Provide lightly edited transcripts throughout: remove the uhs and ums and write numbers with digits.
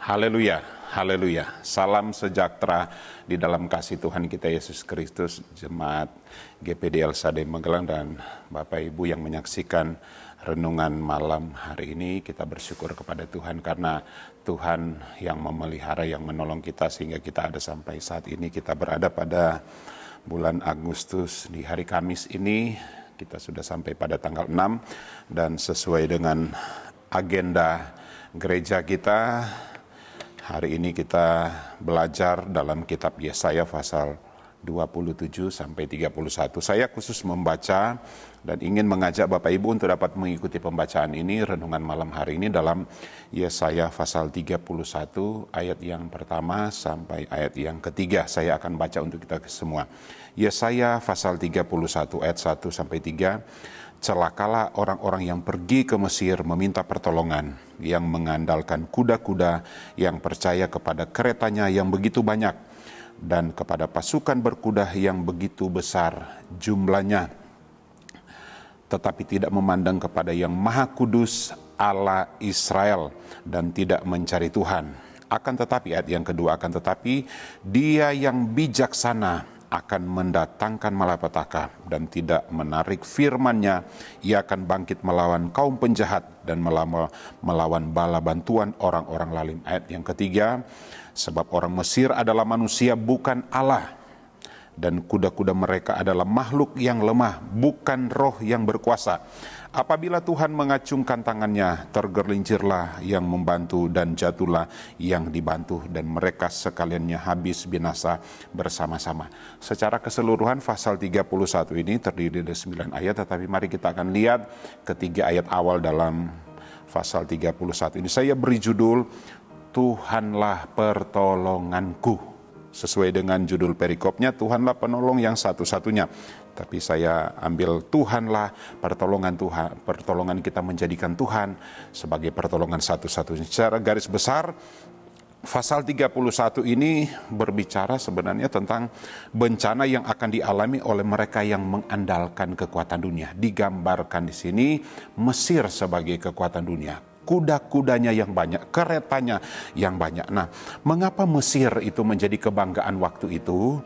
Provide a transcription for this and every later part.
Haleluya, haleluya. Salam sejahtera di dalam kasih Tuhan kita Yesus Kristus, Jemaat GPD Elsade Magelang dan Bapak Ibu yang menyaksikan renungan malam hari ini. Kita bersyukur kepada Tuhan karena Tuhan yang memelihara, yang menolong kita sehingga kita ada sampai saat ini. Kita berada pada bulan Agustus di hari Kamis ini. Kita sudah sampai pada tanggal 6 dan sesuai dengan agenda gereja kita, hari ini kita belajar dalam kitab Yesaya pasal 27 sampai 31. Saya khusus membaca dan ingin mengajak Bapak Ibu untuk dapat mengikuti pembacaan ini, renungan malam hari ini dalam Yesaya pasal 31 ayat yang pertama sampai ayat yang ketiga. Saya akan baca untuk kita semua. Yesaya pasal 31 ayat 1 sampai 3. Celakalah orang-orang yang pergi ke Mesir meminta pertolongan, yang mengandalkan kuda-kuda, yang percaya kepada keretanya yang begitu banyak, dan kepada pasukan berkuda yang begitu besar jumlahnya, tetapi tidak memandang kepada yang Maha Kudus Allah Israel dan tidak mencari Tuhan. Akan tetapi, ayat yang kedua, akan tetapi Dia yang bijaksana akan mendatangkan malapetaka dan tidak menarik firman-Nya. Ia akan bangkit melawan kaum penjahat dan melawan bala bantuan orang-orang lalim. Ayat yang ketiga, sebab orang Mesir adalah manusia bukan Allah, dan kuda-kuda mereka adalah makhluk yang lemah, bukan roh yang berkuasa. Apabila Tuhan mengacungkan tangannya, tergelincirlah yang membantu dan jatuhlah yang dibantu, dan mereka sekaliannya habis binasa bersama-sama. Secara keseluruhan pasal 31 ini terdiri dari 9 ayat, tetapi mari kita akan lihat ketiga ayat awal dalam pasal 31 ini. Saya beri judul, Tuhanlah pertolonganku. Sesuai dengan judul perikopnya, Tuhanlah penolong yang satu-satunya. Tapi saya ambil Tuhanlah pertolongan Tuhan, pertolongan kita menjadikan Tuhan sebagai pertolongan satu-satunya. Secara garis besar, pasal 31 ini berbicara sebenarnya tentang bencana yang akan dialami oleh mereka yang mengandalkan kekuatan dunia. Digambarkan di sini Mesir sebagai kekuatan dunia. Kuda-kudanya yang banyak, keretanya yang banyak. Nah, mengapa Mesir itu menjadi kebanggaan waktu itu?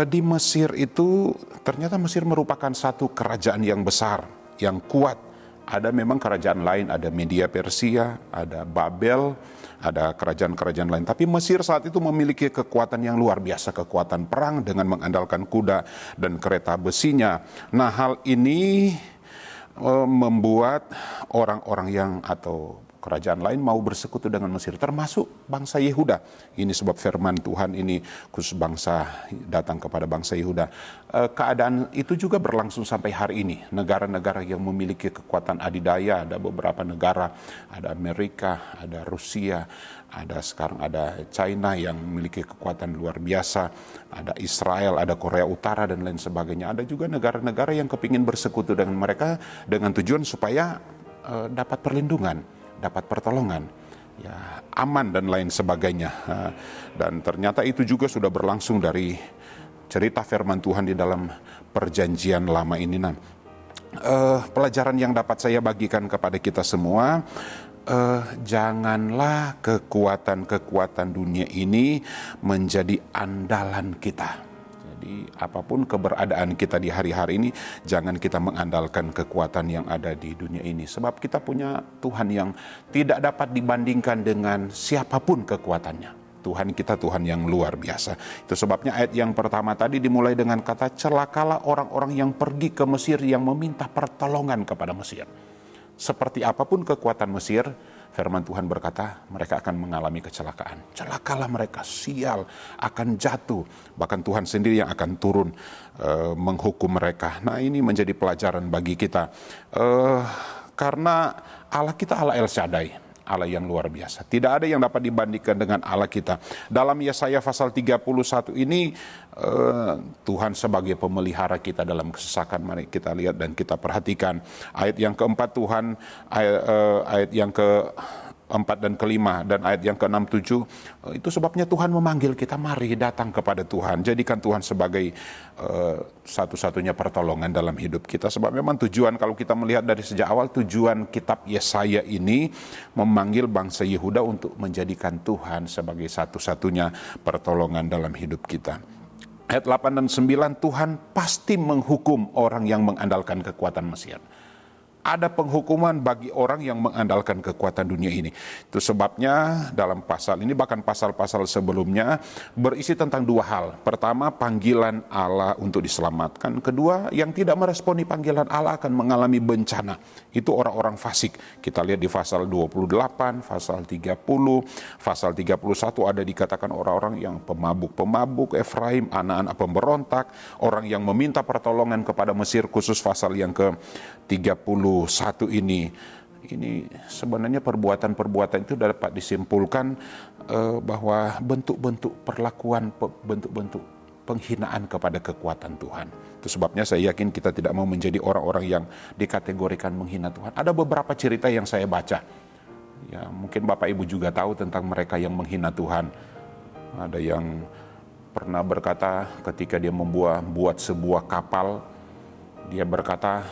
Di Mesir itu ternyata Mesir merupakan satu kerajaan yang besar, yang kuat. Ada memang kerajaan lain, ada Media Persia, ada Babel, ada kerajaan-kerajaan lain. Tapi Mesir saat itu memiliki kekuatan yang luar biasa, kekuatan perang dengan mengandalkan kuda dan kereta besinya. Nah, hal ini membuat orang-orang yang atau kerajaan lain mau bersekutu dengan Mesir, termasuk bangsa Yehuda. Ini sebab firman Tuhan ini khusus bangsa datang kepada bangsa Yehuda. Keadaan itu juga berlangsung sampai hari ini. Negara-negara yang memiliki kekuatan adidaya, ada beberapa negara, ada Amerika, ada Rusia, sekarang ada China yang memiliki kekuatan luar biasa, ada Israel, ada Korea Utara dan lain sebagainya. Ada juga negara-negara yang kepingin bersekutu dengan mereka dengan tujuan supaya dapat perlindungan, dapat pertolongan, ya, aman dan lain sebagainya. Dan ternyata itu juga sudah berlangsung dari cerita firman Tuhan di dalam perjanjian lama ini. Nah, pelajaran yang dapat saya bagikan kepada kita semua, janganlah kekuatan-kekuatan dunia ini menjadi andalan kita. Jadi apapun keberadaan kita di hari-hari ini, jangan kita mengandalkan kekuatan yang ada di dunia ini. Sebab kita punya Tuhan yang tidak dapat dibandingkan dengan siapapun kekuatannya. Tuhan kita Tuhan yang luar biasa. Itu sebabnya ayat yang pertama tadi dimulai dengan kata, celakalah orang-orang yang pergi ke Mesir, yang meminta pertolongan kepada Mesir. Seperti apapun kekuatan Mesir, firman Tuhan berkata, mereka akan mengalami kecelakaan. Celakalah mereka, sial, akan jatuh. Bahkan Tuhan sendiri yang akan turun menghukum mereka. Nah, ini menjadi pelajaran bagi kita. Karena Allah kita Allah El Shaddai, Allah yang luar biasa. Tidak ada yang dapat dibandingkan dengan Allah kita. Dalam Yesaya pasal 31 ini, Tuhan sebagai pemelihara kita dalam kesesakan. Mari kita lihat dan kita perhatikan. Ayat yang keempat Tuhan, ayat yang ke 4 dan ke-5 dan ayat yang ke-6, 7, itu sebabnya Tuhan memanggil kita, mari datang kepada Tuhan, jadikan Tuhan sebagai satu-satunya pertolongan dalam hidup kita. Sebab memang tujuan, kalau kita melihat dari sejak awal, tujuan kitab Yesaya ini memanggil bangsa Yehuda untuk menjadikan Tuhan sebagai satu-satunya pertolongan dalam hidup kita. Ayat 8 dan 9, Tuhan pasti menghukum orang yang mengandalkan kekuatan Mesir. Ada penghukuman bagi orang yang mengandalkan kekuatan dunia ini. Itu sebabnya dalam pasal ini, bahkan pasal-pasal sebelumnya, berisi tentang dua hal. Pertama, panggilan Allah untuk diselamatkan. Kedua, yang tidak meresponi panggilan Allah akan mengalami bencana. Itu orang-orang fasik. Kita lihat di pasal 28, pasal 30, pasal 31 ada dikatakan orang-orang yang pemabuk Efraim, anak-anak pemberontak, orang yang meminta pertolongan kepada Mesir, khusus pasal yang ke-31 ini sebenarnya perbuatan-perbuatan itu dapat disimpulkan bahwa bentuk-bentuk perlakuan, bentuk-bentuk penghinaan kepada kekuatan Tuhan. Itu sebabnya saya yakin kita tidak mau menjadi orang-orang yang dikategorikan menghina Tuhan. Ada beberapa cerita yang saya baca, ya mungkin Bapak Ibu juga tahu tentang mereka yang menghina Tuhan. Ada yang pernah berkata ketika dia membuat sebuah kapal, dia berkata,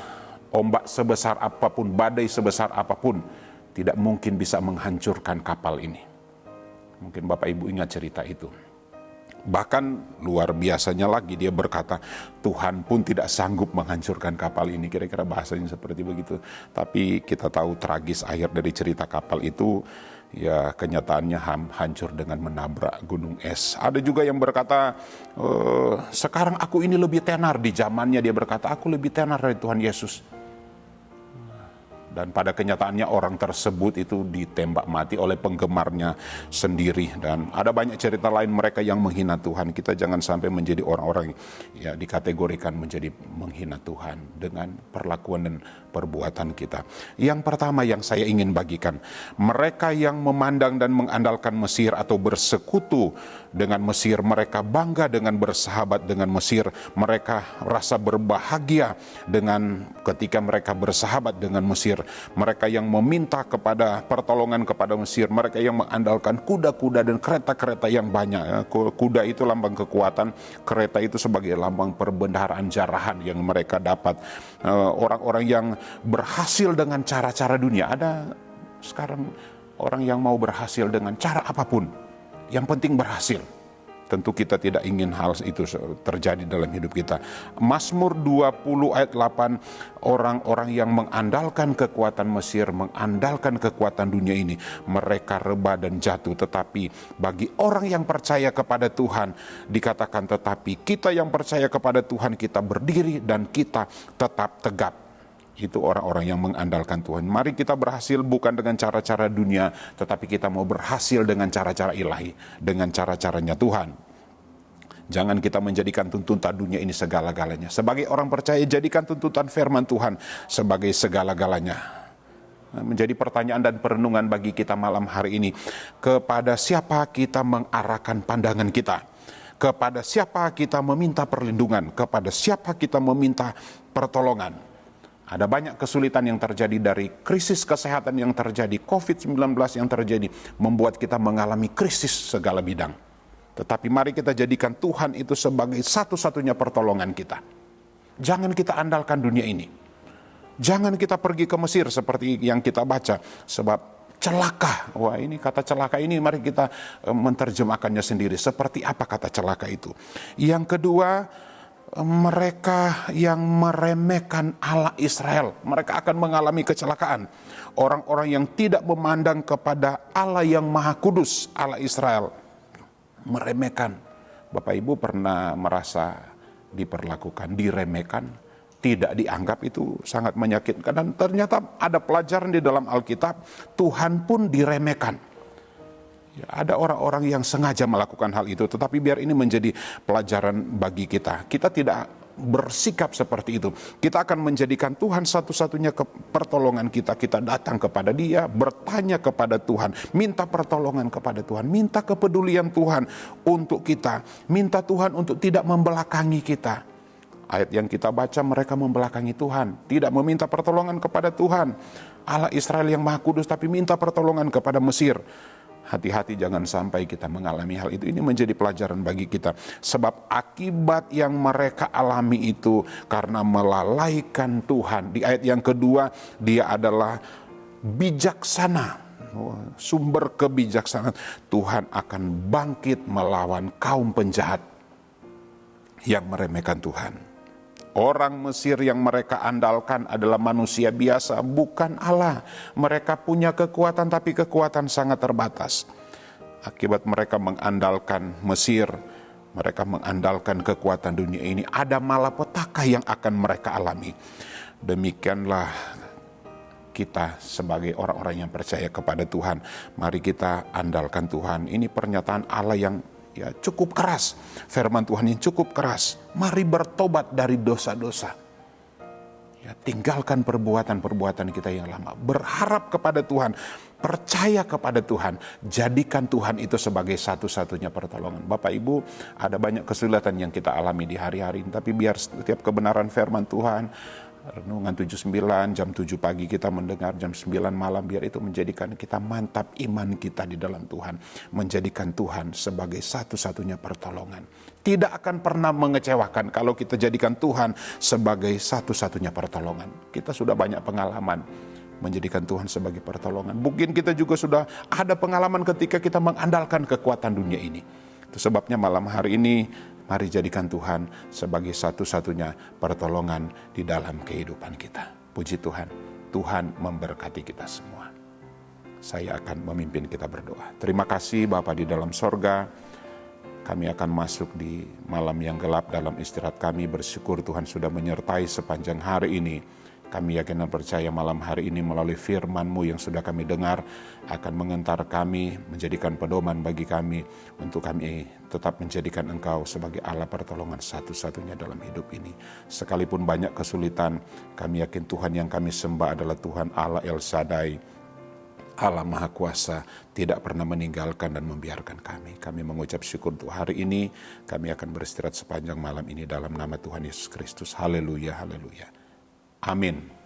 ombak sebesar apapun, badai sebesar apapun tidak mungkin bisa menghancurkan kapal ini. Mungkin Bapak Ibu ingat cerita itu. Bahkan luar biasanya lagi, dia berkata Tuhan pun tidak sanggup menghancurkan kapal ini. Kira-kira bahasanya seperti begitu. Tapi kita tahu tragis akhir dari cerita kapal itu, ya kenyataannya hancur dengan menabrak gunung es. Ada juga yang berkata, sekarang aku ini lebih tenar. Di zamannya dia berkata, aku lebih tenar dari Tuhan Yesus. Dan pada kenyataannya orang tersebut itu ditembak mati oleh penggemarnya sendiri. Dan ada banyak cerita lain mereka yang menghina Tuhan. Kita jangan sampai menjadi orang-orang ya dikategorikan menjadi menghina Tuhan dengan perlakuan dan perbuatan kita. Yang pertama yang saya ingin bagikan, mereka yang memandang dan mengandalkan Mesir atau bersekutu dengan Mesir, mereka bangga dengan bersahabat dengan Mesir, mereka rasa berbahagia dengan ketika mereka bersahabat dengan Mesir. Mereka yang meminta kepada pertolongan kepada Mesir, mereka yang mengandalkan kuda-kuda dan kereta-kereta yang banyak. Kuda itu lambang kekuatan, kereta itu sebagai lambang perbendaharaan jarahan yang mereka dapat. Orang-orang yang berhasil dengan cara-cara dunia. Ada sekarang orang yang mau berhasil dengan cara apapun, yang penting berhasil. Tentu kita tidak ingin hal itu terjadi dalam hidup kita. Mazmur 20 ayat 8, orang-orang yang mengandalkan kekuatan Mesir, mengandalkan kekuatan dunia ini, mereka rebah dan jatuh. Tetapi bagi orang yang percaya kepada Tuhan, dikatakan tetapi kita yang percaya kepada Tuhan, kita berdiri dan kita tetap tegap. Itu orang-orang yang mengandalkan Tuhan. Mari kita berhasil bukan dengan cara-cara dunia, tetapi kita mau berhasil dengan cara-cara ilahi, dengan cara-caranya Tuhan. Jangan kita menjadikan tuntutan dunia ini segala-galanya. Sebagai orang percaya, jadikan tuntutan firman Tuhan sebagai segala-galanya. Menjadi pertanyaan dan perenungan bagi kita malam hari ini. Kepada siapa kita mengarahkan pandangan kita? Kepada siapa kita meminta perlindungan? Kepada siapa kita meminta pertolongan? Ada banyak kesulitan yang terjadi dari krisis kesehatan yang terjadi, COVID-19 yang terjadi, membuat kita mengalami krisis segala bidang. Tetapi mari kita jadikan Tuhan itu sebagai satu-satunya pertolongan kita. Jangan kita andalkan dunia ini. Jangan kita pergi ke Mesir seperti yang kita baca. Sebab celaka, wah ini kata celaka ini mari kita menerjemahkannya sendiri. Seperti apa kata celaka itu? Yang kedua, mereka yang meremehkan Allah Israel, mereka akan mengalami kecelakaan. Orang-orang yang tidak memandang kepada Allah yang Maha Kudus, Allah Israel, meremehkan. Bapak Ibu pernah merasa diperlakukan, diremehkan, tidak dianggap? Itu sangat menyakitkan. Dan ternyata ada pelajaran di dalam Alkitab, Tuhan pun diremehkan. Ya, ada orang-orang yang sengaja melakukan hal itu, tetapi biar ini menjadi pelajaran bagi kita. Kita tidak bersikap seperti itu. Kita akan menjadikan Tuhan satu-satunya pertolongan kita. Kita datang kepada Dia, bertanya kepada Tuhan, minta pertolongan kepada Tuhan, minta kepedulian Tuhan untuk kita, minta Tuhan untuk tidak membelakangi kita. Ayat yang kita baca, mereka membelakangi Tuhan, tidak meminta pertolongan kepada Tuhan Allah Israel yang Maha Kudus, tapi minta pertolongan kepada Mesir. Hati-hati jangan sampai kita mengalami hal itu. Ini menjadi pelajaran bagi kita. Sebab akibat yang mereka alami itu karena melalaikan Tuhan. Di ayat yang kedua, dia adalah bijaksana. Sumber kebijaksanaan. Tuhan akan bangkit melawan kaum penjahat yang meremehkan Tuhan. Orang Mesir yang mereka andalkan adalah manusia biasa, bukan Allah. Mereka punya kekuatan, tapi kekuatan sangat terbatas. Akibat mereka mengandalkan Mesir, mereka mengandalkan kekuatan dunia ini, ada malapetaka yang akan mereka alami. Demikianlah kita sebagai orang-orang yang percaya kepada Tuhan. Mari kita andalkan Tuhan. Ini pernyataan Allah yang cukup keras, firman Tuhan yang cukup keras. Mari bertobat dari dosa-dosa. Tinggalkan perbuatan-perbuatan kita yang lama. Berharap kepada Tuhan, percaya kepada Tuhan, jadikan Tuhan itu sebagai satu-satunya pertolongan. Bapak Ibu, ada banyak kesulitan yang kita alami di hari-hari ini, tapi biar setiap kebenaran firman Tuhan, renungan 79, jam 7 pagi kita mendengar, jam 9 malam, biar itu menjadikan kita mantap iman kita di dalam Tuhan. Menjadikan Tuhan sebagai satu-satunya pertolongan. Tidak akan pernah mengecewakan kalau kita jadikan Tuhan sebagai satu-satunya pertolongan. Kita sudah banyak pengalaman menjadikan Tuhan sebagai pertolongan. Mungkin kita juga sudah ada pengalaman ketika kita mengandalkan kekuatan dunia ini. Itu sebabnya malam hari ini, mari jadikan Tuhan sebagai satu-satunya pertolongan di dalam kehidupan kita. Puji Tuhan, Tuhan memberkati kita semua. Saya akan memimpin kita berdoa. Terima kasih Bapa di dalam sorga. Kami akan masuk di malam yang gelap dalam istirahat kami. Bersyukur Tuhan sudah menyertai sepanjang hari ini. Kami yakin dan percaya malam hari ini melalui firman-Mu yang sudah kami dengar akan mengentar kami, menjadikan pedoman bagi kami untuk kami tetap menjadikan Engkau sebagai Allah pertolongan satu-satunya dalam hidup ini. Sekalipun banyak kesulitan, kami yakin Tuhan yang kami sembah adalah Tuhan Allah El Shaddai, Allah Maha Kuasa, tidak pernah meninggalkan dan membiarkan kami. Kami mengucap syukur untuk hari ini. Kami akan beristirahat sepanjang malam ini dalam nama Tuhan Yesus Kristus. Haleluya, haleluya. Amin.